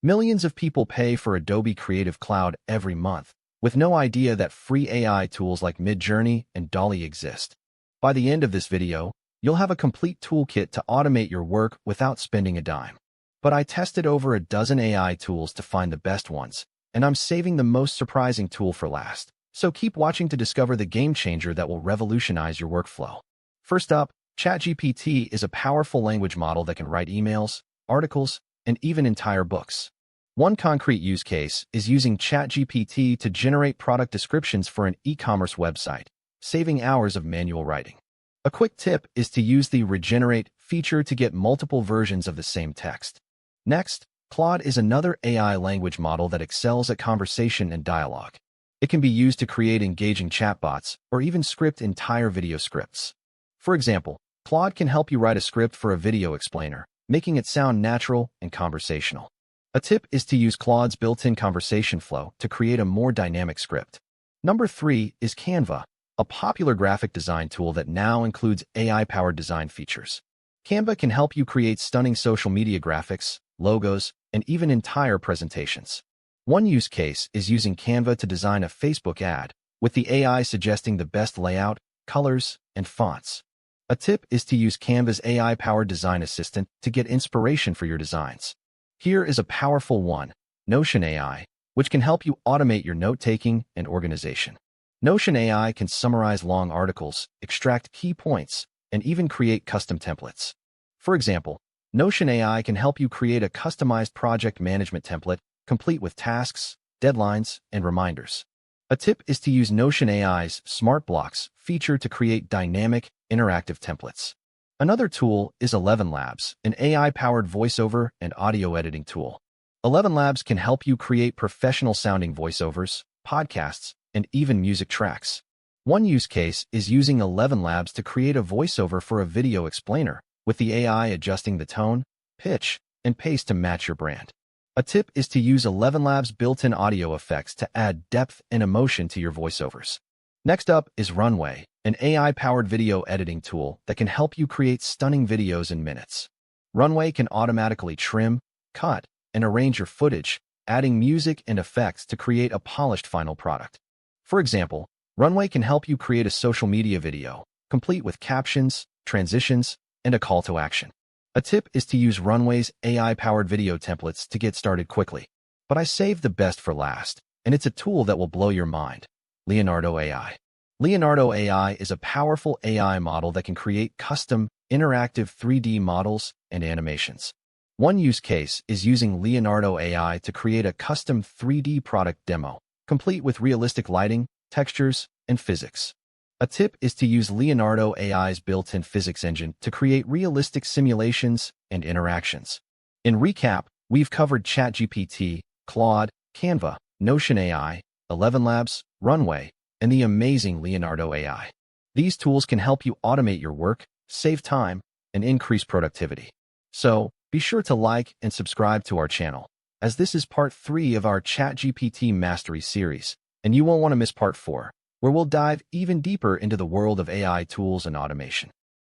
Millions of people pay for Adobe Creative Cloud every month, with no idea that free AI tools like Midjourney and DALL-E exist. By the end of this video, you'll have a complete toolkit to automate your work without spending a dime. But I tested over a dozen AI tools to find the best ones, and I'm saving the most surprising tool for last. So keep watching to discover the game changer that will revolutionize your workflow. First up, ChatGPT is a powerful language model that can write emails, articles, and even entire books. One concrete use case is using ChatGPT to generate product descriptions for an e-commerce website, saving hours of manual writing. A quick tip is to use the Regenerate feature to get multiple versions of the same text. Next, Claude is another AI language model that excels at conversation and dialogue. It can be used to create engaging chatbots or even script entire video scripts. For example, Claude can help you write a script for a video explainer, making it sound natural and conversational. A tip is to use Claude's built-in conversation flow to create a more dynamic script. Number 3 is Canva, a popular graphic design tool that now includes AI-powered design features. Canva can help you create stunning social media graphics, logos, and even entire presentations. One use case is using Canva to design a Facebook ad, with the AI suggesting the best layout, colors, and fonts. A tip is to use Canva's AI-powered design assistant to get inspiration for your designs. Here is a powerful one, Notion AI, which can help you automate your note-taking and organization. Notion AI can summarize long articles, extract key points, and even create custom templates. For example, Notion AI can help you create a customized project management template complete with tasks, deadlines, and reminders. A tip is to use Notion AI's Smart Blocks feature to create dynamic, interactive templates. Another tool is 11 Labs, an AI-powered voiceover and audio editing tool. 11 Labs can help you create professional-sounding voiceovers, podcasts, and even music tracks. One use case is using 11 Labs to create a voiceover for a video explainer, with the AI adjusting the tone, pitch, and pace to match your brand. A tip is to use 11 Labs' built-in audio effects to add depth and emotion to your voiceovers. Next up is Runway, an AI-powered video editing tool that can help you create stunning videos in minutes. Runway can automatically trim, cut, and arrange your footage, adding music and effects to create a polished final product. For example, Runway can help you create a social media video, complete with captions, transitions, and a call to action. A tip is to use Runway's AI-powered video templates to get started quickly. But I saved the best for last, and it's a tool that will blow your mind. Leonardo AI. Leonardo AI is a powerful AI model that can create custom, interactive 3D models and animations. One use case is using Leonardo AI to create a custom 3D product demo, complete with realistic lighting, textures, and physics. A tip is to use Leonardo AI's built-in physics engine to create realistic simulations and interactions. In recap, we've covered ChatGPT, Claude, Canva, Notion AI, 11 Labs, Runway, and the amazing Leonardo AI. These tools can help you automate your work, save time, and increase productivity. So, be sure to like and subscribe to our channel, as this is part 3 of our ChatGPT Mastery series, and you won't want to miss part 4, where we'll dive even deeper into the world of AI tools and automation.